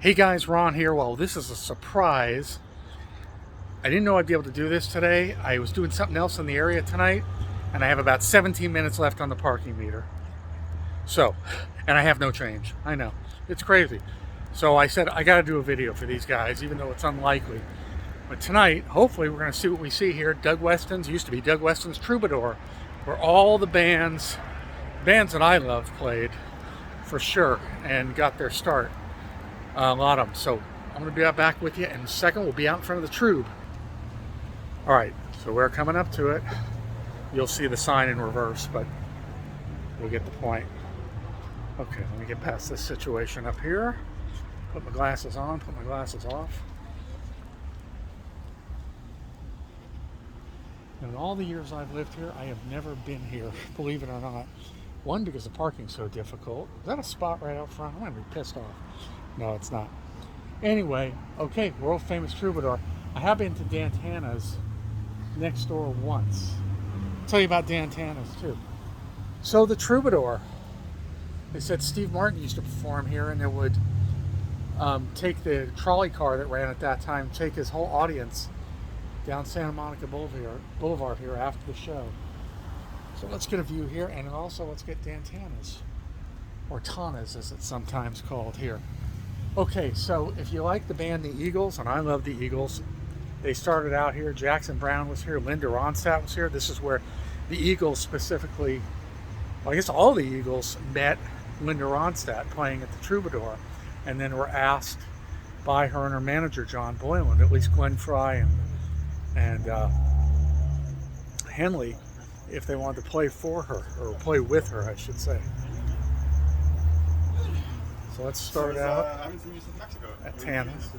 Hey guys, Ron here. Well, this is a surprise. I didn't know I'd be able to do this today. I was doing something else in the area tonight, and I have about 17 minutes left on the parking meter. So, and I have no change. I know. It's crazy. So I said, I got to do a video for these guys, even though it's unlikely. But tonight, hopefully, we're going to see what we see here. Doug Weston's, used to be Doug Weston's Troubadour, where all the bands that I love played, for sure, and got their start. A lot of them. So I'm going to be back with you in a second. We'll be out in front of the Troub. All right, so we're coming up to it. You'll see the sign in reverse, but we'll get the point. Okay, let me get past this situation up here. Put my glasses on, put my glasses off. And in all the years I've lived here, I have never been here, believe it or not. One, because the parking's so difficult. Is that a spot right out front? I'm going to be pissed off. No, it's not. Anyway, okay, world famous Troubadour. I have been to Dantana's next door once. I'll tell you about Dantana's too. So the Troubadour, they said Steve Martin used to perform here, and it would take the trolley car that ran at that time, take his whole audience down Santa Monica Boulevard here after the show. So let's get a view here, and also let's get Dantana's, or Tana's as it's sometimes called here. Okay, so if you like the band The Eagles, and I love The Eagles, they started out here. Jackson Browne was here. Linda Ronstadt was here. This is where the Eagles specifically, well, I guess all the Eagles met Linda Ronstadt playing at the Troubadour, and then were asked by her and her manager, John Boylan, at least Glenn Frey and Henley, if they wanted to play for her, or play with her, I should say. So let's start out at Tana's.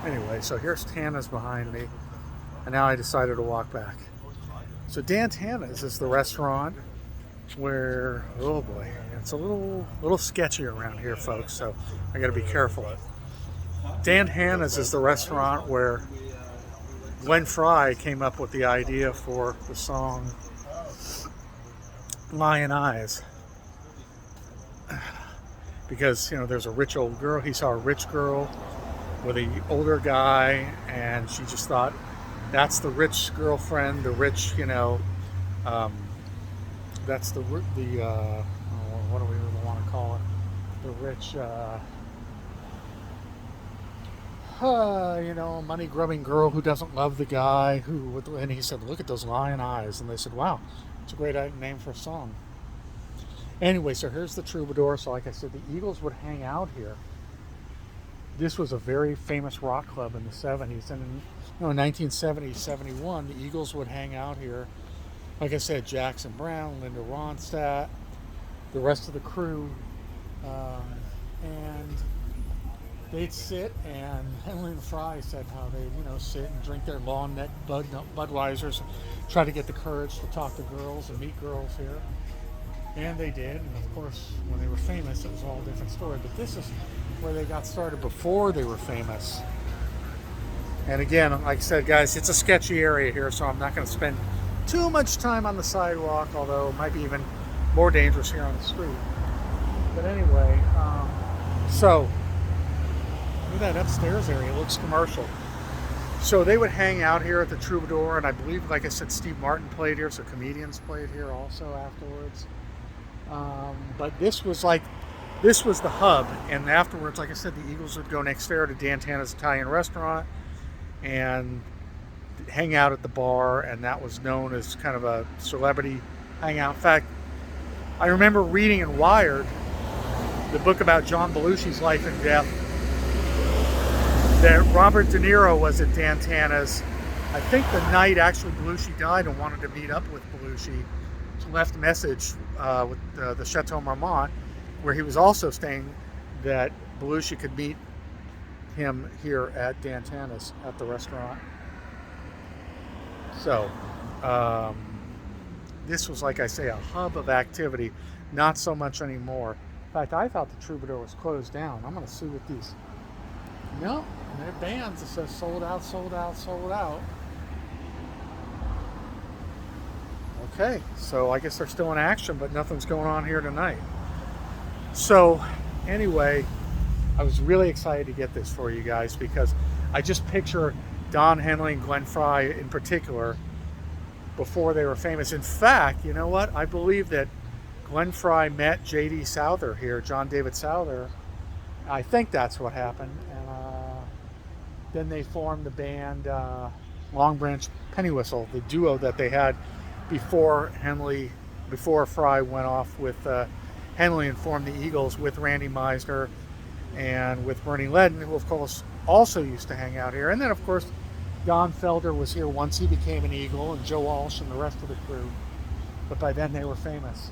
Anyway, so here's Tana's behind me, and now I decided to walk back. So Dantana's is the restaurant where, oh boy, it's a little sketchy around here, folks, so I gotta be careful. Dantana's is the restaurant where Glenn Frey came up with the idea for the song Lion Eyes. Because, you know, there's a rich old girl. He saw a rich girl with an older guy, and she just thought, that's the rich girlfriend, the rich, you know, that's the what do we even want to call it? The rich, you know, money-grubbing girl who doesn't love the guy, and he said, look at those lion eyes. And they said, wow, it's a great name for a song. Anyway, so here's the Troubadour. So like I said, the Eagles would hang out here. This was a very famous rock club in the 70s. And in 1970, 71, the Eagles would hang out here. Like I said, Jackson Browne, Linda Ronstadt, the rest of the crew. And they'd sit, and Henley and Frey said how they'd, you know, sit and drink their long neck Budweisers, try to get the courage to talk to girls and meet girls here. And they did, and of course, when they were famous, it was all a different story. But this is where they got started before they were famous. And again, like I said, guys, it's a sketchy area here, so I'm not going to spend too much time on the sidewalk, although it might be even more dangerous here on the street. But anyway, so look at that upstairs area. It looks commercial. So they would hang out here at the Troubadour, and I believe, like I said, Steve Martin played here, so comedians played here also afterwards. But this was the hub, and afterwards, like I said, the Eagles would go next door to Dantana's Italian restaurant and hang out at the bar, and that was known as kind of a celebrity hangout. In fact, I remember reading in Wired, the book about John Belushi's life and death, that Robert De Niro was at Dantana's, I think the night actually Belushi died, and wanted to meet up with Belushi. Left a message with the Chateau Marmont, where he was also staying, that Belushi could meet him here at Dantana's at the restaurant. So this was, like I say, a hub of activity, not so much anymore. In fact, I thought the Troubadour was closed down. I'm going to see what these, no, they're bands that says sold out, sold out, sold out. Okay, so I guess they're still in action, but nothing's going on here tonight. So Anyway, I was really excited to get this for you guys because I just picture Don Henley and Glenn Frey in particular before they were famous. In fact, you know what? I believe that Glenn Frey met J.D. Souther here, John David Souther. I think that's what happened. And then they formed the band Long Branch Pennywhistle, the duo that they had before Frey went off with Henley and formed the Eagles with Randy Meisner and with Bernie Ledden, who of course also used to hang out here. And then of course Don Felder was here once he became an Eagle, and Joe Walsh and the rest of the crew. But by then they were famous.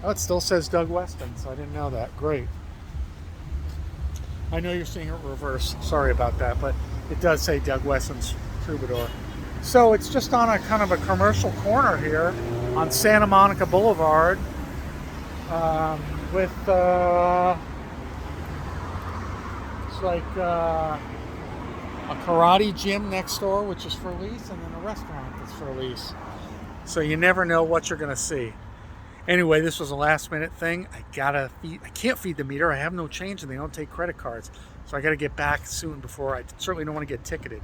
Oh, it still says Doug Weston, so I didn't know that. Great. I know you're seeing it reverse. Sorry about that, but it does say Doug Weston's Troubadour. So it's just on a kind of a commercial corner here on Santa Monica Boulevard with it's like a karate gym next door, which is for lease, and then a restaurant that's for lease. So you never know what you're going to see. Anyway, this was a last minute thing. I can't feed the meter. I have no change and they don't take credit cards. So I got to get back soon before I certainly don't want to get ticketed.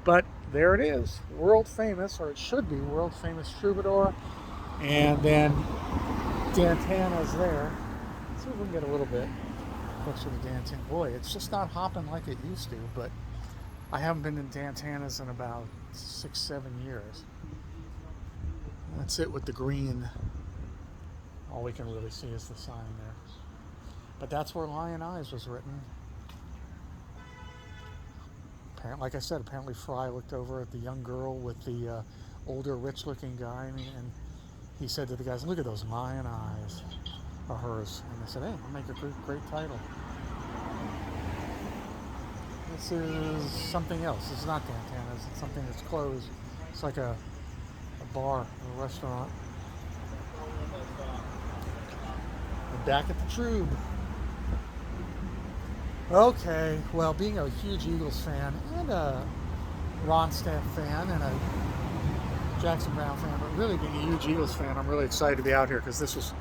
But there it is. World famous, or it should be world famous Troubadour. And then Dantana's there. Let's see if we can get a little bit closer to Dantana. Boy, it's just not hopping like it used to, but I haven't been in Dantana's in about 6-7 years. That's it with the green. All we can really see is the sign there. But that's where Lion Eyes was written. Like I said, apparently Frey looked over at the young girl with the older, rich-looking guy, and he said to the guys, "Look at those lion eyes are hers." And they said, "Hey, I'll make a great title." This is something else. This is not Dantana's. It's something that's closed. It's like a bar, a restaurant. Back at the Troub. Okay, well, being a huge Eagles fan and a Ronstadt fan and a Jackson Brown fan, but really being a huge Eagles fan, I'm really excited to be out here because this was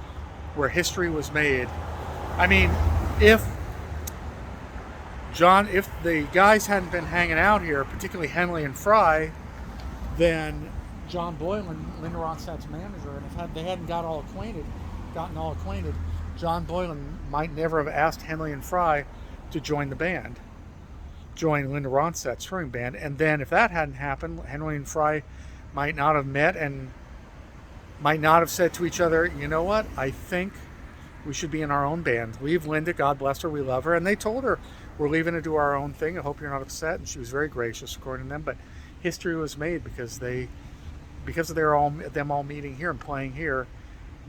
where history was made. I mean, if the guys hadn't been hanging out here, particularly Henley and Frey, then John Boylan, Linda Ronstadt's manager, and if they hadn't gotten all acquainted, John Boylan might never have asked Henley and Frey to join the band, join Linda Ronstadt's touring band. And then if that hadn't happened, Henley and Frey might not have met and might not have said to each other, "You know what, I think we should be in our own band. Leave Linda, God bless her, we love her." And they told her, "We're leaving to do our own thing. I hope you're not upset." And she was very gracious, according to them. But history was made because of them all meeting here and playing here.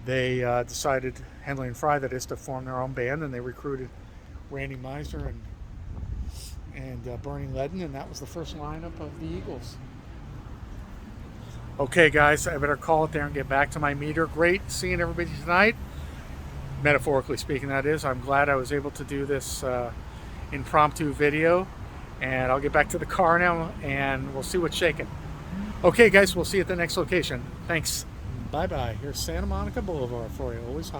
They decided, Henley and Frey, that is, to form their own band, and they recruited Randy Meisner and Bernie Ledden, and that was the first lineup of the Eagles. Okay, guys, I better call it there and get back to my meter. Great seeing everybody tonight. Metaphorically speaking, that is. I'm glad I was able to do this impromptu video, and I'll get back to the car now, and we'll see what's shaking. Okay, guys, we'll see you at the next location. Thanks. Bye-bye. Here's Santa Monica Boulevard for you. Always hot.